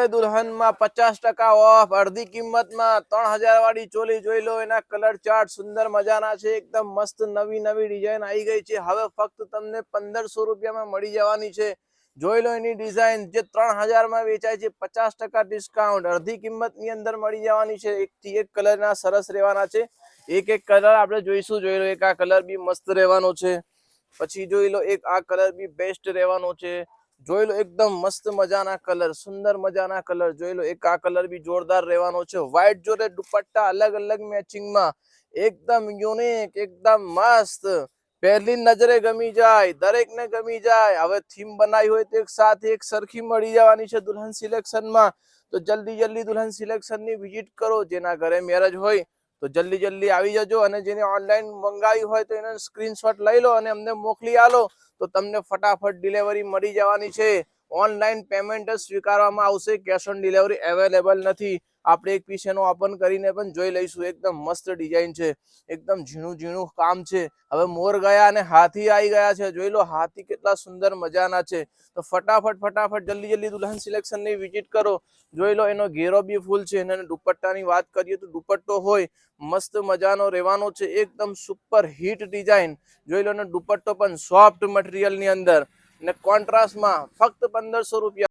दुल्हन में 50% ऑफ अर्धी किंमत में 3000 वाली चोली જોઈ લો એના કલર ચાર્ટ સુંદર મજાના છે એકદમ મસ્ત નવી નવી ડિઝાઇન આવી ગઈ છે હવે ફક્ત તમને 1500 રૂપિયામાં મળી જવાની છે જોઈ લો એની ડિઝાઇન જે 3000 માં વેચાય છે 50% ડિસ્કાઉન્ટ अर्धी કિંમત ની અંદર મળી જવાની છે એક થી એક કલર ના સરસ રહેવાના છે એક એક કલર આપણે જોઈશું જોઈ લો એક આ કલર બી મસ્ત રહેવાનો છે પછી જોઈ લો એક આ કલર બી બેસ્ટ રહેવાનો છે જોઈ લો એકદમ મસ્ત મજાના કલર સુંદર મજાના કલર જોઈ લો એક આ કલર બી જોરદાર રહેવાનો છે વ્હાઈટ જોડે દુપટ્ટા અલગ અલગ મેચિંગ માં એકદમ યુનિક એકદમ મસ્ત પહેલી નજરે ગમી જાય દરેક ને ગમી જાય હવે થીમ બનાવી હોય તો એક સાથે એક સરખી મળી જવાની છે દુલ્હન સિલેક્શન માં તો જલ્દી જલ્દી દુલ્હન સિલેક્શન ની વિઝિટ કરો જેના ઘરે મેરેજ હોય તો જલ્દી જલ્દી આવી જજો અને જેને ઓનલાઈન મંગાવી હોય તો એનો સ્ક્રીનશોટ લઈ લો અને અમને મોકલી આલો તો તમને ફટાફટ ડિલિવરી મળી જવાની છે ઓનલાઈન પેમેન્ટ જ સ્વીકારવામાં આવશે કેશ ઓન ડિલિવરી અવેલેબલ નથી આપણે એક પીસ એનો ઓપન કરીને પણ જોઈ લઈશું એકદમ મસ્ત ડિઝાઇન છે એકદમ ઝીણું ઝીણું કામ છે હવે મોર ગયા અને હાથી આવી ગયા છે જોઈ લો હાથી કેટલા સુંદર મજાના છે તો ફટાફટ જલ્દી જલ્દી દુલ્હન સિલેક્શન ની વિઝિટ કરો જોઈ લો એનો ઘેરો બી ફૂલ છે અને દુપટ્ટાની વાત કરીએ તો દુપટ્ટો હોય મસ્ત મજાનો રહેવાનો છે એકદમ સુપર હિટ ડિઝાઇન જોઈ લો ને દુપટ્ટો પણ સોફ્ટ મટીરિયલ ની અંદર ને કોન્ટ્રાસ્ટ માં ફક્ત 1500 રૂપિયા